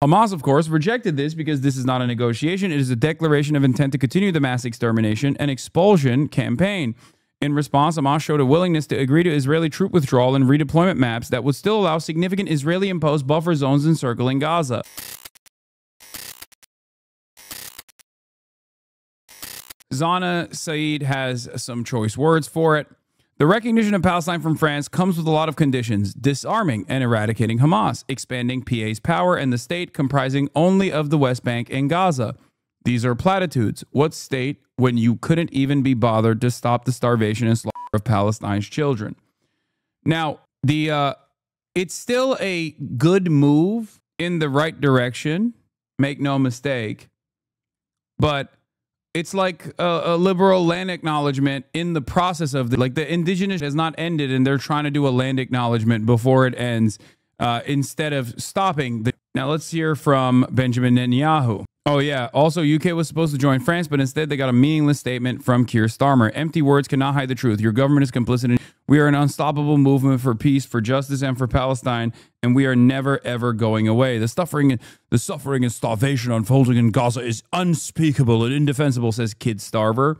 Hamas, of course, rejected this because this is not a negotiation. It is a declaration of intent to continue the mass extermination and expulsion campaign. In response, Hamas showed a willingness to agree to Israeli troop withdrawal and redeployment maps that would still allow significant Israeli-imposed buffer zones encircling Gaza. Zana Saeed has some choice words for it. The recognition of Palestine from France comes with a lot of conditions: disarming and eradicating Hamas, expanding PA's power and the state comprising only of the West Bank and Gaza. These are platitudes. What state when you couldn't even be bothered to stop the starvation and slaughter of Palestine's children? Now, it's still a good move in the right direction, make no mistake, but it's like a liberal land acknowledgement in the process of the indigenous has not ended and they're trying to do a land acknowledgement before it ends instead of stopping. Now let's hear from Benjamin Netanyahu. Oh yeah, also UK was supposed to join France, but instead they got a meaningless statement from Keir Starmer. Empty words cannot hide the truth. Your government is complicit in. We are an unstoppable movement for peace, for justice, and for Palestine, and we are never ever going away. The suffering and starvation unfolding in Gaza is unspeakable and indefensible, says Kid Starver.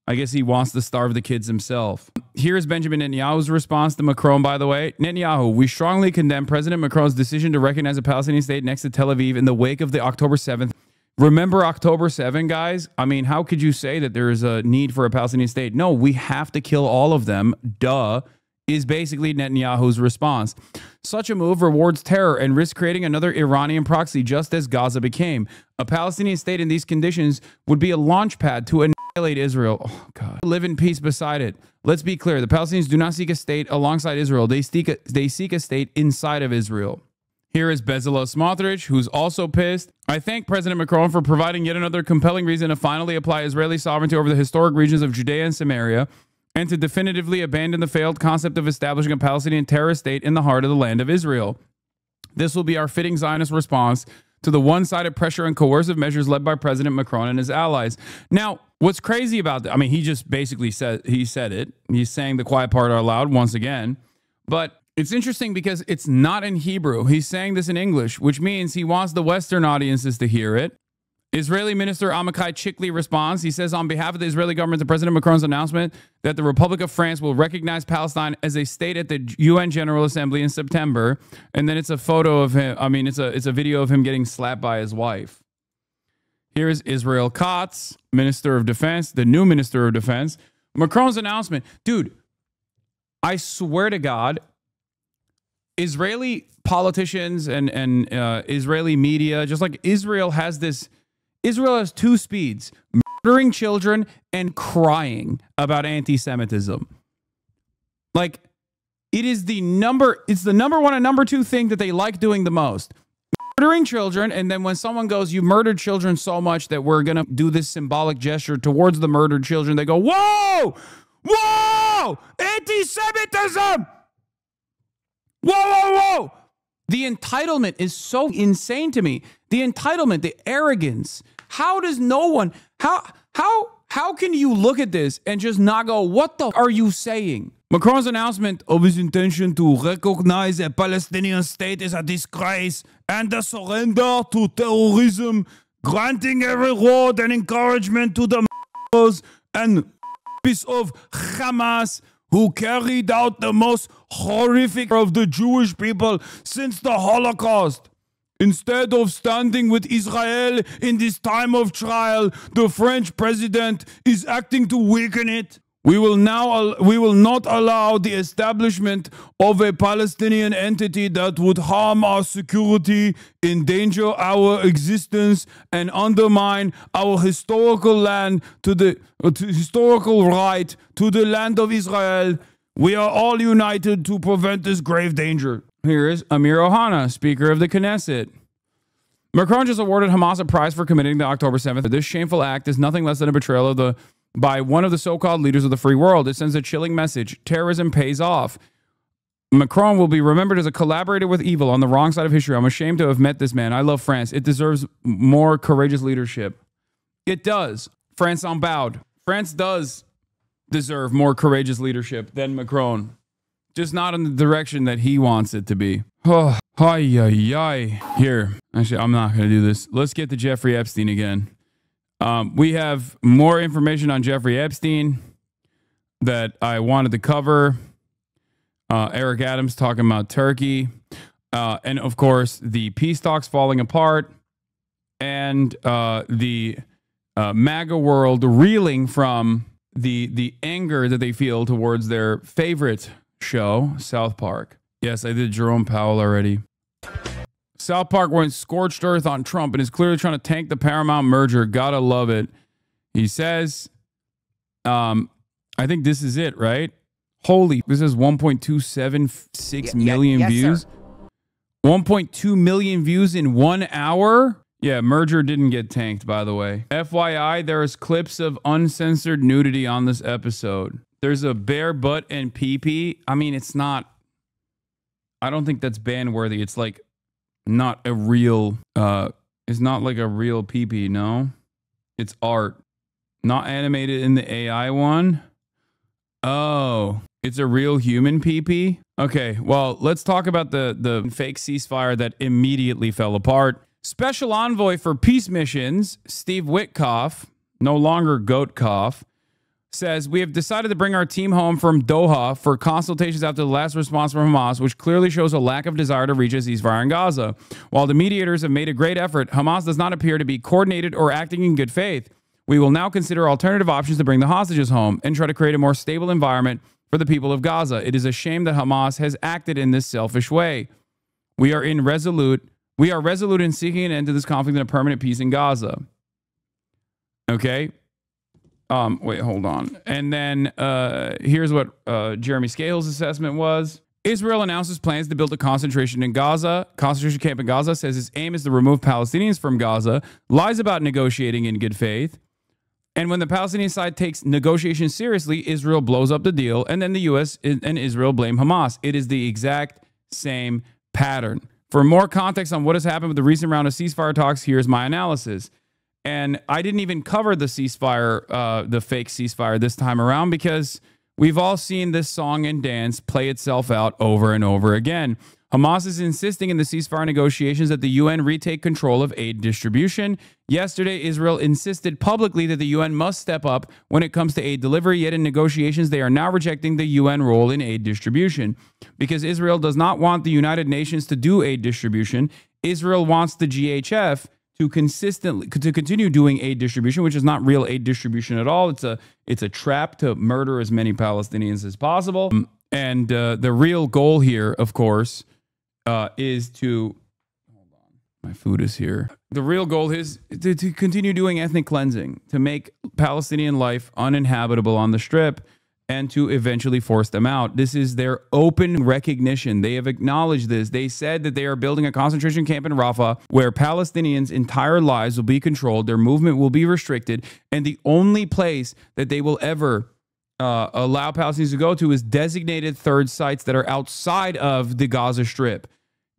I guess he wants to starve the kids himself. Here's Benjamin Netanyahu's response to Macron, by the way. Netanyahu, we strongly condemn President Macron's decision to recognize a Palestinian state next to Tel Aviv in the wake of the October 7th. Remember October 7, guys? I mean, how could you say that there is a need for a Palestinian state? No, we have to kill all of them. Duh, is basically Netanyahu's response. Such a move rewards terror and risks creating another Iranian proxy, just as Gaza became. A Palestinian state in these conditions would be a launch pad to annihilate Israel. Oh, God. Live in peace beside it. Let's be clear. The Palestinians do not seek a state alongside Israel. They seek a state inside of Israel. Here is Bezalel Smotrich, who's also pissed. I thank President Macron for providing yet another compelling reason to finally apply Israeli sovereignty over the historic regions of Judea and Samaria, and to definitively abandon the failed concept of establishing a Palestinian terrorist state in the heart of the land of Israel. This will be our fitting Zionist response to the one-sided pressure and coercive measures led by President Macron and his allies. Now, what's crazy about that? I mean, he just basically said it. He's saying the quiet part out loud once again. But it's interesting because it's not in Hebrew. He's saying this in English, which means he wants the Western audiences to hear it. Israeli Minister Amichai Chikli responds. He says, on behalf of the Israeli government, to President Macron's announcement that the Republic of France will recognize Palestine as a state at the UN General Assembly in September. And then it's a photo of him. I mean, it's a video of him getting slapped by his wife. Here is Israel Katz, Minister of Defense, the new Minister of Defense. Macron's announcement. Dude, I swear to God, Israeli politicians and Israeli media, just like Israel has two speeds: murdering children and crying about anti-Semitism. Like, it's the number one and number two thing that they like doing the most. Murdering children, and then when someone goes, you murdered children so much that we're going to do this symbolic gesture towards the murdered children, they go, whoa! Whoa! Anti-Semitism! Whoa, whoa, whoa! The entitlement is so insane to me. The entitlement, the arrogance. How does no one, how can you look at this and just not go, what the are you saying? Macron's announcement of his intention to recognize a Palestinian state is a disgrace and a surrender to terrorism, granting a reward and encouragement to the and peace of Hamas, who carried out the most horrific of the Jewish people since the Holocaust. Instead of standing with Israel in this time of trial, the French president is acting to weaken it. We will not allow the establishment of a Palestinian entity that would harm our security, endanger our existence, and undermine our historical land historical right to the land of Israel. We are all united to prevent this grave danger. Here is Amir Ohana, Speaker of the Knesset. Macron just awarded Hamas a prize for committing the October 7th. This shameful act is nothing less than a betrayal by one of the so-called leaders of the free world. It sends a chilling message. Terrorism pays off. Macron will be remembered as a collaborator with evil on the wrong side of history. I'm ashamed to have met this man. I love France. It deserves more courageous leadership. It does. France unbowed. France does deserve more courageous leadership than Macron. just not in the direction that he wants it to be. Oh, hi, Here, actually, I'm not going to do this. Let's get to Jeffrey Epstein again. We have more information on Jeffrey Epstein that I wanted to cover. Eric Adams talking about Turkey. And, of course, the peace talks falling apart. And the MAGA world reeling from the anger that they feel towards their favorite show, South Park. Yes, I did Jerome Powell already. South Park went scorched earth on Trump and is clearly trying to tank the Paramount merger. Gotta love it. He says, I think this is it, right? Holy, this is 1.276 million views. Sir. 1.2 million views in 1 hour? Yeah, merger didn't get tanked, by the way. FYI, there's clips of uncensored nudity on this episode. There's a bare butt and pee-pee. I mean, it's not... I don't think that's ban-worthy. It's like not a real... it's not like a real pee-pee, no? It's art. Not animated in the AI one? Oh, it's a real human pee-pee? Okay, well, let's talk about the fake ceasefire that immediately fell apart. Special envoy for peace missions, Steve Witkoff, no longer Goatkoff, says, we have decided to bring our team home from Doha for consultations after the last response from Hamas, which clearly shows a lack of desire to reach a ceasefire in Gaza. While the mediators have made a great effort, Hamas does not appear to be coordinated or acting in good faith. We will now consider alternative options to bring the hostages home and try to create a more stable environment for the people of Gaza. It is a shame that Hamas has acted in this selfish way. We are resolute in seeking an end to this conflict and a permanent peace in Gaza. Okay. Wait, hold on. And then here's what Jeremy Scales' assessment was. Israel announces plans to build a concentration camp in Gaza, says its aim is to remove Palestinians from Gaza, lies about negotiating in good faith. And when the Palestinian side takes negotiations seriously, Israel blows up the deal, and then the U.S. and Israel blame Hamas. It is the exact same pattern. For more context on what has happened with the recent round of ceasefire talks, here's my analysis. And I didn't even cover the ceasefire, the fake ceasefire this time around, because we've all seen this song and dance play itself out over and over again. Hamas is insisting in the ceasefire negotiations that the UN retake control of aid distribution. Yesterday, Israel insisted publicly that the UN must step up when it comes to aid delivery, yet in negotiations, they are now rejecting the UN role in aid distribution. Because Israel does not want the United Nations to do aid distribution, Israel wants the GHF to continue doing aid distribution, which is not real aid distribution at all. It's a trap to murder as many Palestinians as possible. And the real goal here, of course, is to... Hold on. My food is here. The real goal is to continue doing ethnic cleansing, to make Palestinian life uninhabitable on the Strip, and to eventually force them out. This is their open recognition. They have acknowledged this. They said that they are building a concentration camp in Rafah where Palestinians' entire lives will be controlled, their movement will be restricted, and the only place that they will ever allow Palestinians to go to is designated third sites that are outside of the Gaza Strip.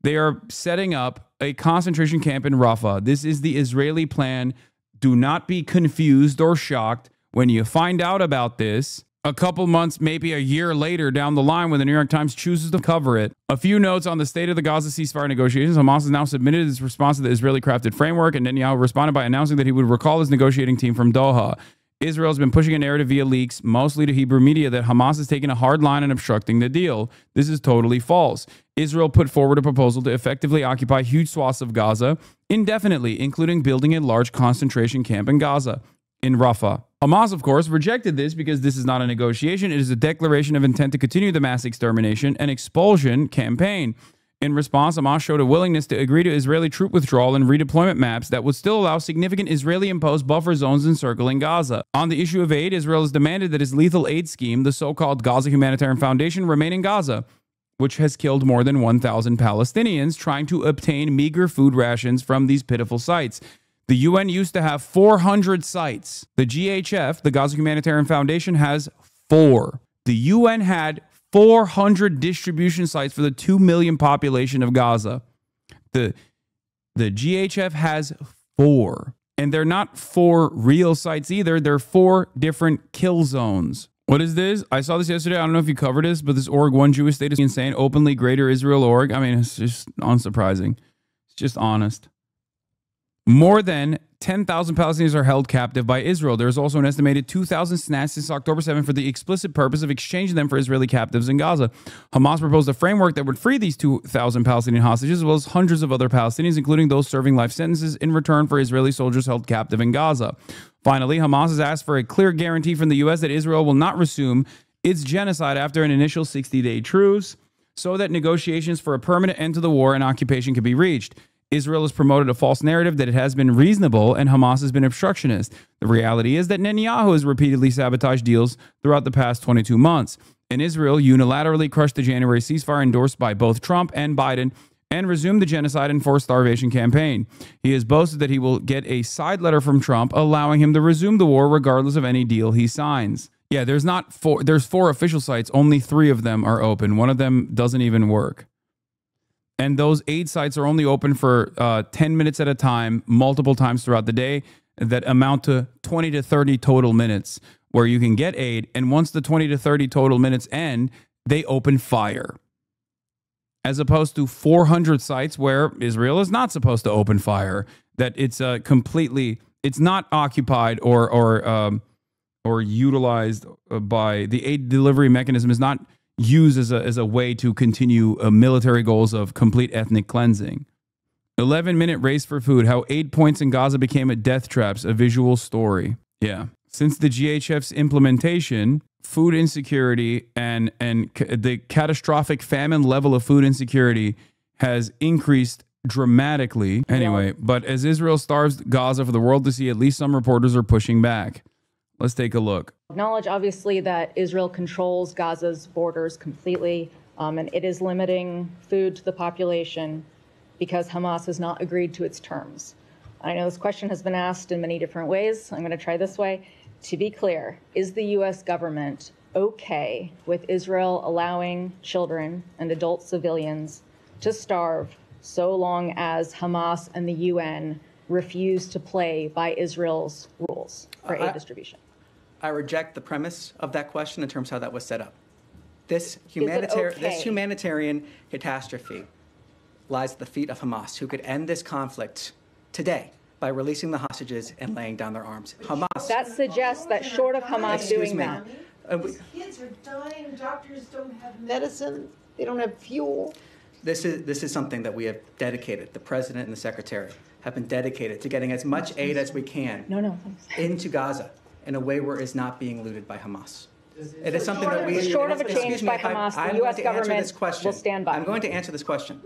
They are setting up a concentration camp in Rafah. This is the Israeli plan. Do not be confused or shocked when you find out about this a couple months, maybe a year later down the line when the New York Times chooses to cover it. A few notes on the state of the Gaza ceasefire negotiations. Hamas has now submitted its response to the Israeli-crafted framework, and Netanyahu responded by announcing that he would recall his negotiating team from Doha. Israel has been pushing a narrative via leaks, mostly to Hebrew media, that Hamas is taking a hard line and obstructing the deal. This is totally false. Israel put forward a proposal to effectively occupy huge swaths of Gaza indefinitely, including building a large concentration camp in Gaza, in Rafah. Hamas, of course, rejected this because this is not a negotiation. It is a declaration of intent to continue the mass extermination and expulsion campaign. In response, Hamas showed a willingness to agree to Israeli troop withdrawal and redeployment maps that would still allow significant Israeli-imposed buffer zones encircling Gaza. On the issue of aid, Israel has demanded that its lethal aid scheme, the so-called Gaza Humanitarian Foundation, remain in Gaza, which has killed more than 1,000 Palestinians trying to obtain meager food rations from these pitiful sites. The UN used to have 400 sites. The GHF, the Gaza Humanitarian Foundation, has 4. The UN had 400 distribution sites for the 2 million population of Gaza. The GHF has 4. And they're not 4 real sites either. They're 4 different kill zones. What is this? I saw this yesterday. I don't know if you covered this, but this org, one Jewish state is insane. Openly Greater Israel org. I mean, it's just unsurprising. It's just honest. More than 10,000 Palestinians are held captive by Israel. There is also an estimated 2,000 snatched since October 7th for the explicit purpose of exchanging them for Israeli captives in Gaza. Hamas proposed a framework that would free these 2,000 Palestinian hostages, as well as hundreds of other Palestinians, including those serving life sentences, in return for Israeli soldiers held captive in Gaza. Finally, Hamas has asked for a clear guarantee from the U.S. that Israel will not resume its genocide after an initial 60-day truce, so that negotiations for a permanent end to the war and occupation can be reached. Israel has promoted a false narrative that it has been reasonable and Hamas has been obstructionist. The reality is that Netanyahu has repeatedly sabotaged deals throughout the past 22 months. And Israel unilaterally crushed the January ceasefire endorsed by both Trump and Biden and resumed the genocide and forced starvation campaign. He has boasted that he will get a side letter from Trump allowing him to resume the war regardless of any deal he signs. Yeah, there's 4 official sites. Only 3 of them are open. One of them doesn't even work. And those aid sites are only open for 10 minutes at a time, multiple times throughout the day, that amount to 20 to 30 total minutes where you can get aid. And once the 20 to 30 total minutes end, they open fire. As opposed to 400 sites where Israel is not supposed to open fire, that it's it's not occupied or utilized by the aid delivery mechanism is not used as a way to continue military goals of complete ethnic cleansing. 11-minute race for food, how 8 points in Gaza became a death traps, a visual story. Yeah. Since the GHF's implementation, food insecurity and the catastrophic famine level of food insecurity has increased dramatically. Anyway, but as Israel starves Gaza for the world to see, at least some reporters are pushing back. Let's take a look. Acknowledge, obviously, that Israel controls Gaza's borders completely, and it is limiting food to the population because Hamas has not agreed to its terms. I know this question has been asked in many different ways. I'm going to try this way. To be clear, is the U.S. government okay with Israel allowing children and adult civilians to starve so long as Hamas and the UN refuse to play by Israel's rules for aid distribution? I reject the premise of that question in terms of how that was set up. This humanitarian catastrophe lies at the feet of Hamas, who could end this conflict today by releasing the hostages and laying down their arms. Hamas. That suggests that short of Hamas doing that. Kids are dying. Doctors don't have medicine. They don't have fuel. This is something that we have dedicated. The president and the secretary have been dedicated to getting as much aid as we can into Gaza in a way where it's not being looted by Hamas. It is something that we... Short of a change by Hamas, the U.S. government will stand by. I'm going to answer this question.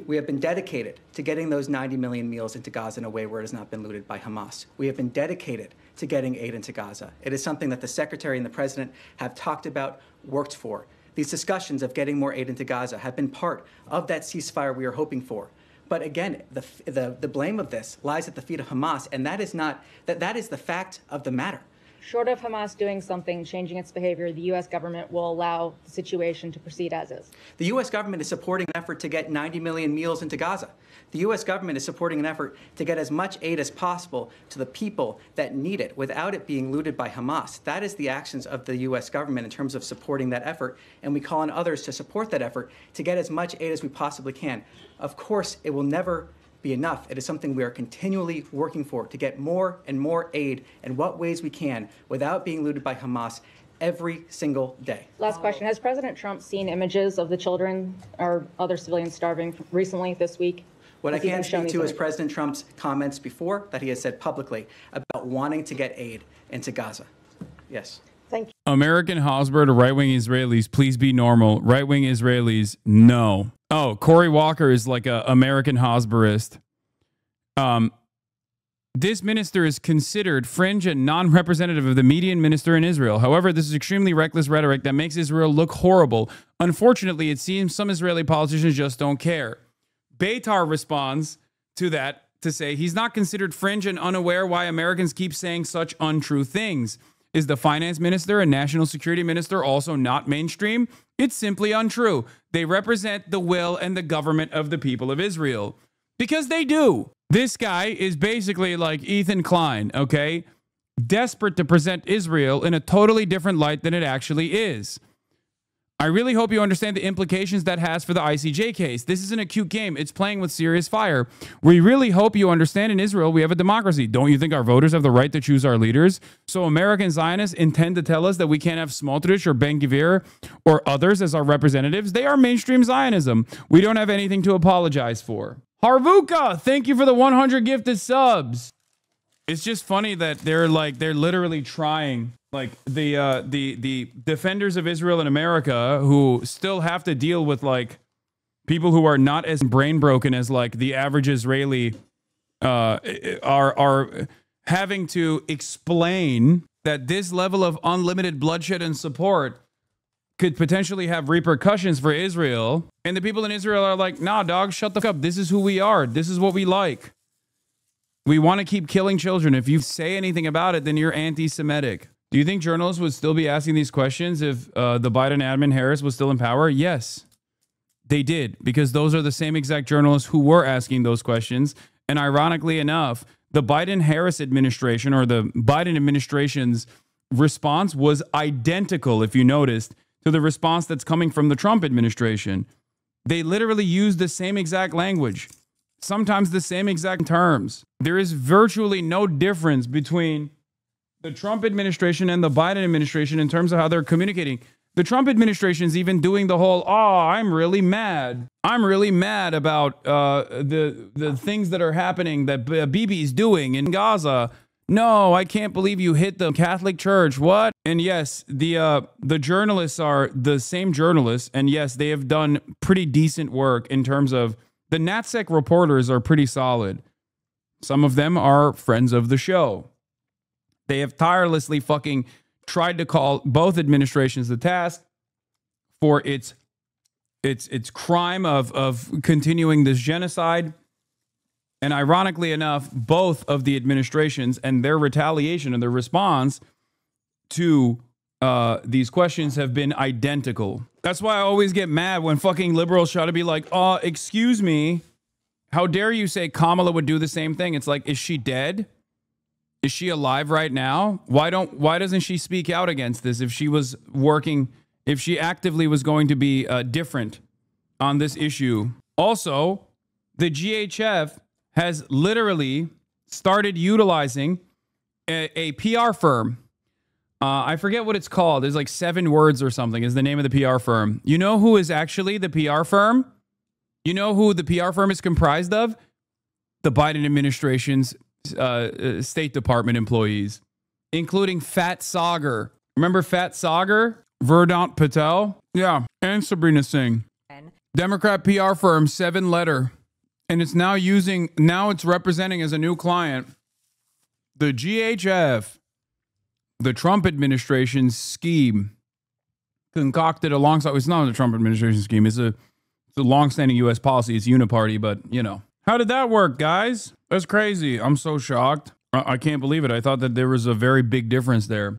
We have been dedicated to getting those 90 million meals into Gaza in a way where it has not been looted by Hamas. We have been dedicated to getting aid into Gaza. It is something that the secretary and the president have talked about, worked for. These discussions of getting more aid into Gaza have been part of that ceasefire we are hoping for. But again, the blame of this lies at the feet of Hamas, and that is the fact of the matter. Short of Hamas doing something, changing its behavior, the U.S. government will allow the situation to proceed as is. The U.S. government is supporting an effort to get 90 million meals into Gaza. The U.S. government is supporting an effort to get as much aid as possible to the people that need it without it being looted by Hamas. That is the actions of the U.S. government in terms of supporting that effort, and we call on others to support that effort to get as much aid as we possibly can. Of course, it will never be enough. It is something we are continually working for, to get more and more aid in what ways we can without being looted by Hamas every single day. Last question. Has President Trump seen images of the children or other civilians starving recently this week? What I can speak to is President Trump's comments before that he has said publicly about wanting to get aid into Gaza. Yes. Thank you. American Hosbert or right-wing Israelis, please be normal. Right-wing Israelis, no. Oh, Cory Walker is like a American Hosberist. This minister is considered fringe and non-representative of the median minister in Israel. However, this is extremely reckless rhetoric that makes Israel look horrible. Unfortunately, it seems some Israeli politicians just don't care. Beitar responds to that to say he's not considered fringe and unaware why Americans keep saying such untrue things. Is the finance minister and national security minister also not mainstream? It's simply untrue. They represent the will and the government of the people of Israel. Because they do. This guy is basically like Ethan Klein, okay? desperate to present Israel in a totally different light than it actually is. I really hope you understand the implications that has for the ICJ case. This is an acute game. It's playing with serious fire. We really hope you understand in Israel we have a democracy. Don't you think our voters have the right to choose our leaders? So American Zionists intend to tell us that we can't have Smotrich or Ben-Gvir or others as our representatives? They are mainstream Zionism. We don't have anything to apologize for. Harvuka, thank you for the 100 gifted subs. It's just funny that they're literally trying. Like the defenders of Israel in America who still have to deal with like people who are not as brain broken as like the average Israeli are having to explain that this level of unlimited bloodshed and support could potentially have repercussions for Israel. And the people in Israel are like, nah, dog, shut the fuck up. This is who we are. This is what we like. We want to keep killing children. If you say anything about it, then you're anti-Semitic. Do you think journalists would still be asking these questions if the Biden admin Harris was still in power? Yes, they did, because those are the same exact journalists who were asking those questions. And ironically enough, the Biden-Harris administration or the Biden administration's response was identical, if you noticed, to the response that's coming from the Trump administration. They literally used the same exact language, sometimes the same exact terms. There is virtually no difference between the Trump administration and the Biden administration in terms of how they're communicating. The Trump administration is even doing the whole, oh, I'm really mad. I'm really mad about the things that are happening that Bibi's doing in Gaza. No, I can't believe you hit the Catholic Church. What? And yes, the journalists are the same journalists. And yes, they have done pretty decent work in terms of the NatSec reporters are pretty solid. Some of them are friends of the show. They have tirelessly fucking tried to call both administrations to task for its crime of continuing this genocide. And ironically enough, both of the administrations and their retaliation and their response to these questions have been identical. That's why I always get mad when fucking liberals try to be like, oh, excuse me, how dare you say Kamala would do the same thing? It's like, is she dead? Is she alive right now? Why doesn't she speak out against this if she was working, if she actively was going to be different on this issue? Also, the GHF has literally started utilizing a PR firm. I forget what it's called. There's like 7 words or something is the name of the PR firm. You know who is actually the PR firm? You know who the PR firm is comprised of? The Biden administration's State Department employees, including Fat Sagar. Remember Fat Sagar? Verdant Patel? Yeah. And Sabrina Singh. Democrat PR firm, 7-letter. And it's now it's representing as a new client the GHF, the Trump administration's scheme concocted alongside. It's not the Trump administration scheme. It's a long-standing U.S. policy. It's uniparty, but you know. How did that work, guys? That's crazy. I'm so shocked. I can't believe it. I thought that there was a very big difference there.